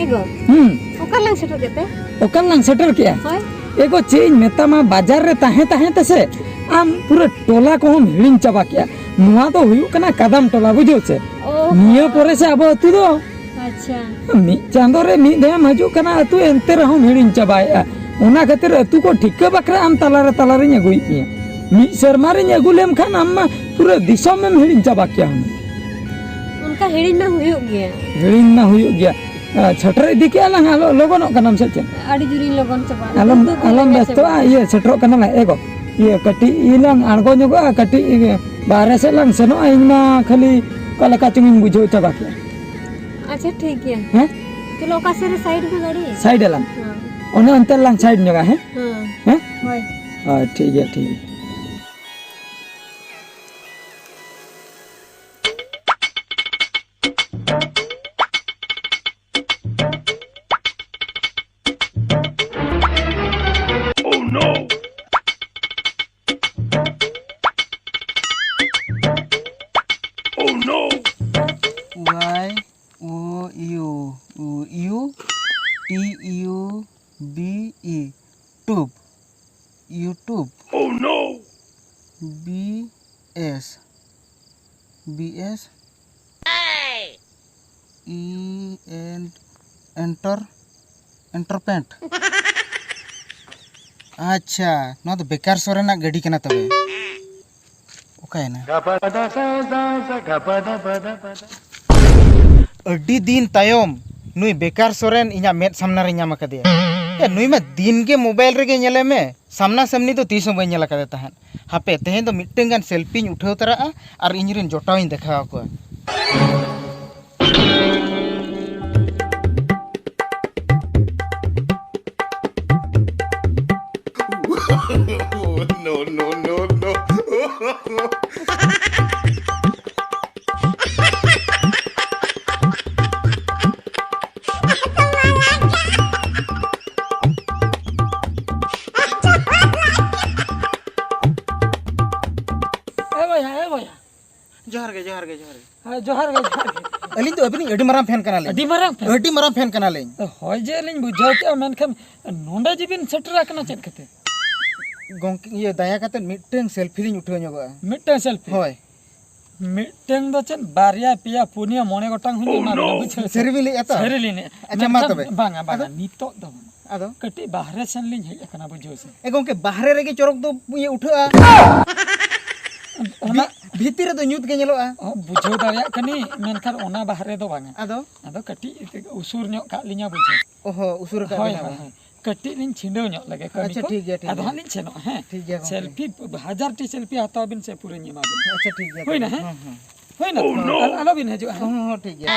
एगो ओकरलांग सेटर केते ओकरलांग सेटर किया होय एगो चेज मेतामा बाजार रे ताहे ताहे तसे आम पूरा टोला को हम हिड़िन चाबा किया नुआ तो हुयु कना कदम टोला बुझो से निया परे से अब अतु दो अच्छा मी चांदो रे मी देम हजू कना अतु एंते रे हम हिड़िन चाबाया ओना खातिर अतु को ठिक बकरा आम तला रे अगुई पिया मी शर्मा रे अगु लेम खान आम पूरा दिसम में हिड़िन चाबा किया हम उनका हिड़िन ना हुयु गया हिड़िन ना हुयु गया छटर इदी के आलंग आलो लोगन कनम से चे आडी जुरी लोगन चबा आलम बेस्तो ये छटरो कना एगो ये कटी इलांग आड़गो ᱧᱚᱜᱚᱜᱼᱟ कटी बाहर से लांग सेनो इना खाली कलका चुमिन बुझो चाबा के अच्छा ठीक है हैं चलो का से साइड में गाड़ी साइड लांग ओने अंतर लांग साइड ᱧᱚᱜᱟ हैं हैं होय हां ठीक है YouTube. Oh no. BS. Enterpent. अच्छा ना तो बेकार सोरेना गाड़ी कना तबे ओके ना अड्डी दिन तायम नुई बेकार सोरेन इना मेद सामना रे ᱧᱟᱢ कदिया ए नुई में दिन के मोबाइल रे नेले में सामना सामनी तो तीस बई नेला कदे तहन हापे तेहें तो मिटटें गान सेल्फी उठाव तरा और इनरिन जोटाविन देखाव को no जोहार गे अलिन तो अबिनी अडी मराम फैन कनाले अडी मराम फैन कनाले होय जे लिन बुझाव के मेनखान नोंडे जिबिन सेटरा कना चेत कते गोंक ये दया कते मिटटें सेल्फी लिन उठाव ᱧᱚᱜᱟ मिटटें सेल्फी होय मिटटें दो चेन बारिया पिया पुनिया मोने गोटांग हुनी ना बुझ सेरिबी ले आता सेरिली ने अच्छा मा तबे बांगा नितो दो आदो कटी बाहरे सेन लिन हेज कना बुझो से ए गोंके बाहरे रेगे चोरक दो ये उठाआ ओना भीतर रे दो न्यूत के नेलोआ बुझो दारिया कनी मेनखान ओना बाहरे दो बांगा आदो कटी उसूर ᱧᱚᱜ का लिया बुझो ओहो उसूर का कटी लिन छिंडो ᱧᱚᱜ लगे कमी अच्छा ठीक है आदो हालिन सेनो हैं ठीक है सेल्फी 1000 टी सेल्फी हताव बिन से पूरे निमा अच्छा ठीक है होइना हैं होइना आलो बिन हजो हां ठीक है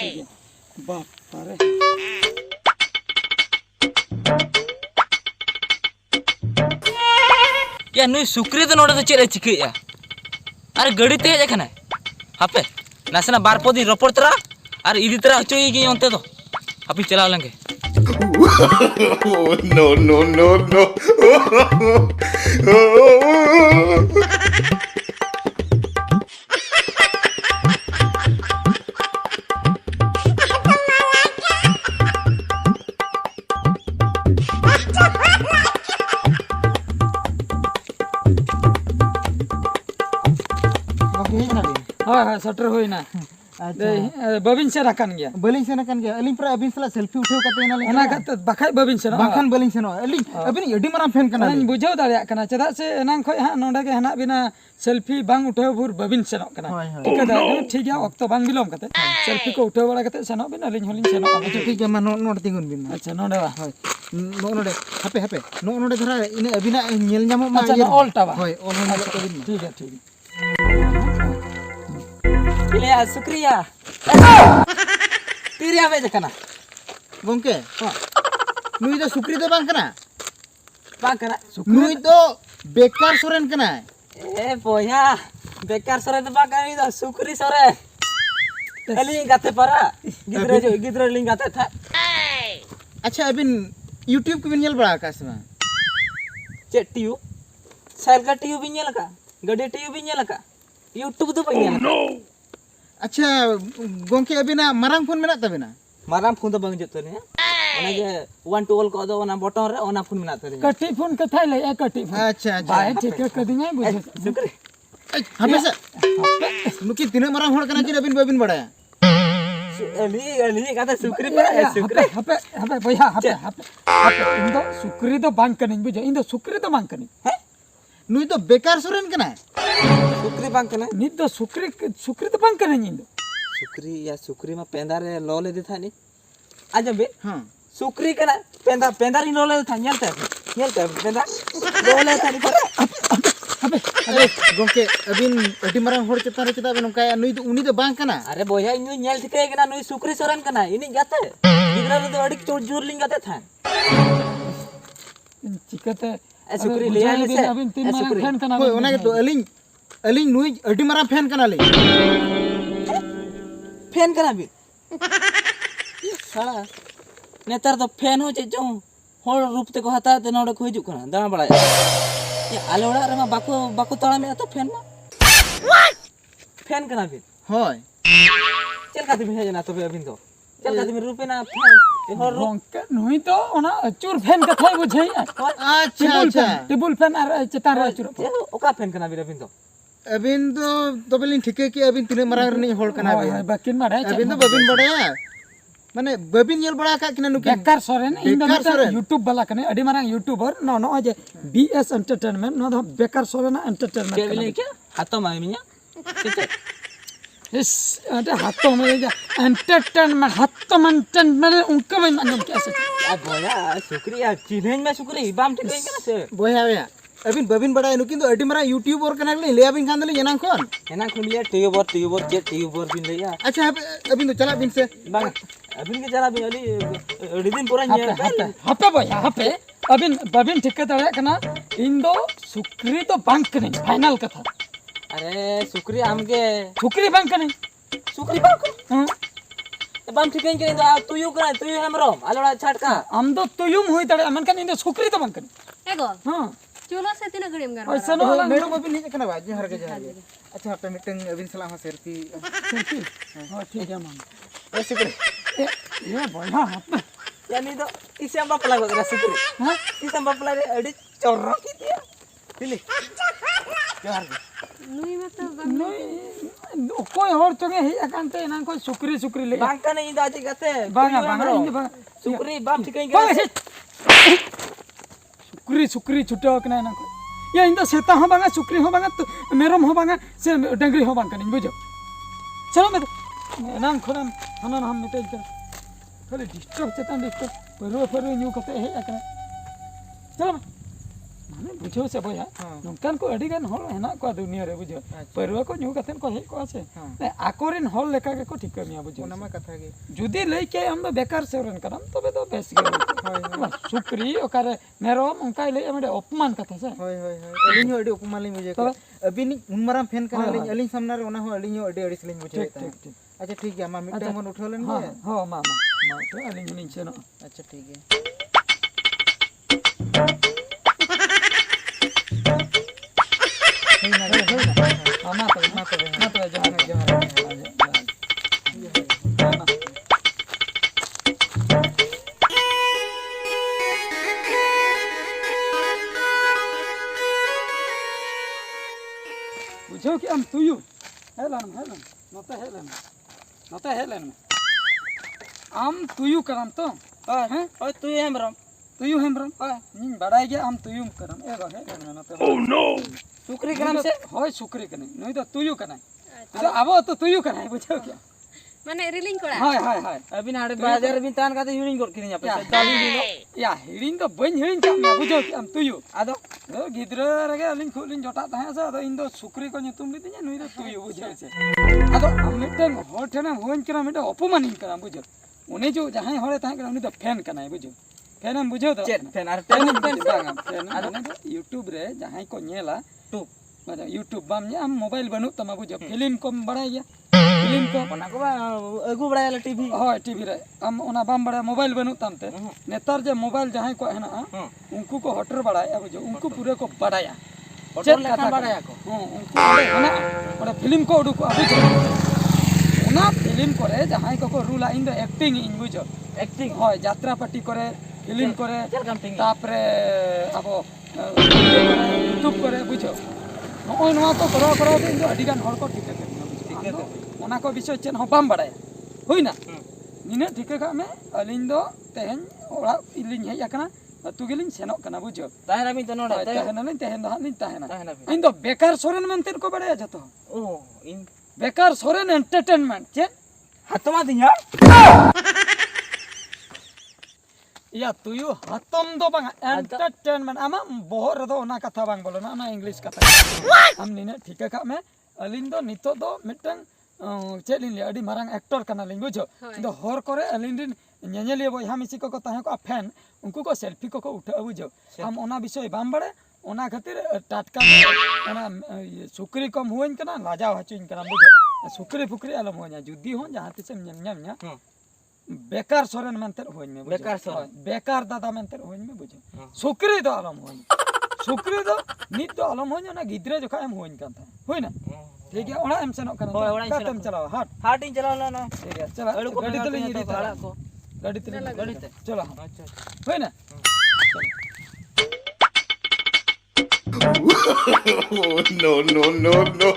ठीक है बाप रे या नुई सुक्री तो नोडे तो चेले चिकैया अरे गड़ी ते हेज खना हापे नासना बार पदी रपड़ तरा और इदी तरा हचोई गी ओंते तो हापी चला लेंगे no हां सटर होइना बबिन से रखन गया बलिन से नकन गया अलिन पर अबिन सला सेल्फी उठाव कते ना ले ओना कते बखाय बबिन से बाखान बलिन से अलिन अबिन एडी मराम फैन कना अलिन बुझाव दारिया कना चदा से एनांग खय हा नोंडे के हना बिना सेल्फी बांग उठाव भुर बबिन से कना ठीक है ठीक है वक्त बांग बिलोम कते सेल्फी को उठाव बड़ा कते सनो बिन अलिन होलिन सेनो अच्छा ठीक है मा नोड तिगुन बिन अच्छा नोंडे बा होय नोडे हापे नोडे धरा इने अबिना नेल ᱧᱟᱢᱚᱜ मा अच्छा ऑल्टा बा होय ऑल बिन ठीक है ले शुक्रिया तीरिया में देखना गोंके हां नुई तो सुक्री तो बांग कना नुई तो बेकार सोरेन कना ए बोया बेकार सरे तो बाका नी तो सुक्री सरे एली गाते पारा गिद्रे लिंग गाते था अच्छा अबिन YouTube को बिन नेल बड़ा का समा चे टीयू साइल का टीयू बिन नेल का गडी टीयू बिन नेल का YouTube तो बिन नेल अच्छा गोंके अबिना मारांग फोन मेना तबिना माराम फोन तो बंग जतो ने ओना जे वन टू ऑल को दो ओना बटन रे ओना फोन मेना तरी कटी फोन कथा ले कटी फोन अच्छा अच्छा बाय ठीक कदिnya बुझे सुकरी हमेशा नुकी तीन माराम होड़ कना कि अबिन बाबिन बड़ाया अली कथा सुकरी पे सुकरी हपे हपे भैया हपे हपे इन दो सुकरी तो बांग कनिं बुझे इन दो सुकरी तो बांग कनिं है नुई तो बेकार सोरेन कना सुकरी बांग कने नित दो सुकरी तो बांग कनिं इन दो सुकरी या सुकरी में पेंदा रे लो ले था नी आज बे हां सुकरी कना पेंदा पेंदा री लो ले था नेलते पेंदा लो ले था नी हपे अरे गोंके अबिन अडी माराम होड़ चेता रे चेता बे नोंका नुई तो उनी तो बांग कना अरे बोया इन नेल ठिके कना नुई सुकरी सोरन कना इनी गाते गिदरा रे तो अडी चोट जोर लिंग गाते था चिकते ए सुकरी ले आले से अबिन तीन मारा फैन कना होय ओना के तो अलिंग नुई अडी माराम फैन कना ले फैन कना भी साला नेतार तो फैन हो चे जो होड़ रूप ते को हता ते नोडे को हिजु कना दाना बड़ा ये आले ओड़ा रे मा बाको तळा में तो फैन मा फैन कना भी होय चल का दिमे जना तो बे अबिन तो चल का दिमे रूपे ना फैन ए होड़ रूप रोंके नुई तो ओना अचूर फैन कथा बुझे अच्छा अच्छा टेबल फैन आर चेतार रे अचूर ये ओका फैन कना भी अबिन तो अबिन तो बेलिन ठिके कि अबिन तीन माराम रे होड़ कना बे बाकिन मारे अबिन तो बाबिन बड़ाया माने बाबिन नेल बड़ा का किना नुकी बेकार सोरेन इन दो बेकार सोरेन। यूट्यूब वाला कने अडी मारा यूट्यूबर नो जे बीएस एंटरटेनमेंट नो बेकार सोरेन के एंटरटेनमेंट बिले क्या हातो मा मिया ठीक इस अरे हाथों में एंटरटेनमेंट हाथों में एंटरटेनमेंट उनका मैं मालूम कैसे आ बोया शुक्रिया चिन्हन में शुक्रिया बाम ठीक कना से बोया बोया अबिन बाबिन बड़ाया नुकी तो अडी मारा यूट्यूबर कना ले अबिन कान दले एना कोन एना खुलिया टीयूबर चे टीयूबर दिन लिया अच्छा अबिन तो चला बिन से बांग अबिन के जरा भी अली दिन पूरा न्या हपे भैया हपे अबिन बाबिन ठीक तड़े कना इन दो सुक्री तो बैंक नहीं फाइनल कथा अरे शुक्रिया हमके सुक्री बैंक नहीं शुक्री बांग हां बाम ठीक के तो तू यू करा तू हमरो आलोड़ा छाटका हम तो तुयुम होई तड़े मन कन इन दो सुक्री तो बैंक नहीं एगो हां चलो से तीन घड़ी में घर ऐसा नो मैडम अबिन नहीं कना बा जहर के अच्छा हपे मिटिंग अबिन सला हो सेल्फी सेल्फी हां ठीक है मान ऐसे करे ये भैया हपे यानी तो इसे हम बापला को शुक्री हां इसे हम बापला रे अड़ी चोरो की दिया पिली यार नुई में तो नहीं कोई और चंगे ही अकांते ना कोई सुक्री ले बांग का नहीं दाजे गते बांगा शुक्री बाम ठीक के सुक्री छुटे कना ना को या इंदा सेता हो बांगा सुक्री हो बांगा तो मेरम हो बांगा से डंगरी हो बांगा नहीं बुझो चलो मैं नाम खोलम हनन हम मिटे कर खाली डिस्टर्ब चेतन डिस्टर्ब परो न्यू कते हे अकना चलो माने बुझो से भैया नोंकान को अडी गान होल हेना को दुनिया रे बुझो परो को न्यू कतेन को हे को से आकोरिन होल लेका के को ठीक कमिया बुझो ओनामा कथा गे जुदी लई के हम बेकार सेवरन करम तबे तो बेस गे सुक्री ओकारे मेरम उनका लई हमडे अपमान कथा से होय होय होय अलिन हो अडी उपमान लिन बुझे को अबिन उन माराम फैन कना लिन अलिन सामना रे ओना हो अलिन हो अडी अडी लिन बुझे ठीक अच्छा ठीक है मा मिटम मन उठो लेन हां हां मा तो अलिन हनिन से ना अच्छा ठीक है ना तो जहां बुझो कि हम तुयु हेलन नते हेलन आम तुयु करम तो हैं ओए तू हमरो तुयु हेमरम इन बड़ाई गया आम तुयु करम ए रहे हेलन नते ओह नो शुक्री करम से होय शुक्री कने नई तो तुयु कने तो आबो तो तुयु कने बुझो क्या माने रिलिंग कोड़ा हाय अबिन हाडे बाजार बिन तान का तो यूनिंग कर किरिया पे चाली दिनो या हिडिन तो बन हिडिन का मैं बुझो कि हम तुयु आदो गिद्रा रगे अलिन खुलिन जोटा ताहे से तो इन दो शुक्री को तुम लिदिया नई तो तुयु बुझो से आदो हम मिटन होठना होन करा मिट अपमान करा बुझो उनी जो जहां होले ताहे करा उनी तो फैन कनाय बुझो फैन हम बुझो तो फैन आर फैन आदो यूट्यूब रे जहां को नेला टू मतलब यूट्यूब बाम ने हम मोबाइल बनु तमा बुझो फिल्म को बड़ा गया फिल्म को ओना को अगु बड़ा टीवी होय टीवी रे हम ओना बाम बड़ा मोबाइल बनु तमते नेतार जे मोबाइल जहां को हेना उनको को हटर बड़ाया बुझो उनको पूरे को बड़ाया हटर लेखा बड़ाया को हां उनको हेना ओना फिल्म को उडु को बुझो ᱚᱱᱟ ᱯᱷᱤᱞᱤᱢ ᱠᱚᱨᱮ ᱡᱟᱦᱟᱸᱭ ᱠᱚᱠᱚ ᱨᱩᱞᱟ ᱤᱧ ᱫᱚ ᱮᱠᱴᱤᱝ ᱤᱧ ᱵᱩᱡᱷᱟᱹᱣ एक्टिंग ᱦᱳᱭ ᱡᱟᱛᱨᱟ ᱯᱟᱴᱤ ᱠᱚᱨᱮ ᱯᱷᱤᱞᱤᱢ ᱠᱚᱨᱮ चल काम टिंग তারপরে আবো ইউটিউব করে বুঝছো নয় নয়া তো করাও তে ইndo আডি গান হড় ko ঠিক আছে ওনা কো বিষয় চেন হো বাম বাড়ায় হইনা নিনে ঠিক কা মে আলিন দো তেহেন ওড়া ইলিন হেই আকানা তু গেলিন সেনক কানা বুঝছো ताहना भी तो नोड़ा তেহেন নালিন তেহেন দো হালিন তাহেনা ताहना भी ইndo বেকার সরেন মেনতেন কো বাড়ায় যত ओ इन বেকার সরেন এন্টারটেইনমেন্ট চেন हाथमा दिया या तुयु हतम दो बांग एंटरटेनमेंट आमा बोहर दो ना कथा बांग बोलो ना इंग्लिश कथा हम निने ठीका का में अलिन दो नितो दो मिटंग चेलिन ले अडी मारंग एक्टर कना लिन बुझो दो हर करे अलिन दिन नेनेलिए बो हम इसी को ताहे को फैन उनको को सेल्फी को उठा बुझो हम ओना विषय बाम बड़े ओना खातिर टाटका ओना सुकरी कम होइन कना लाजाव हचुइन कना बुझो सुकरी फुकरी आलम हो냐 जुदी हो जहां तिसे न्या बेकार सोरेन मेंतर होइन में बेकार सोरेन बेकार दादा मेंतर होइन में बुझो सुकरी दो आलम होइन सुकरी दो नित दो आलम होइन ना गिद्रे जोखा एम होइन कान था होइना ठीक है ओना एम सेनो कना होय ओना का तुम चलाओ हाट हाट इन चला ना ठीक है चला गाड़ी तले इदी ताला को गाड़ी तले चलो अच्छा होइना no, no, no, no.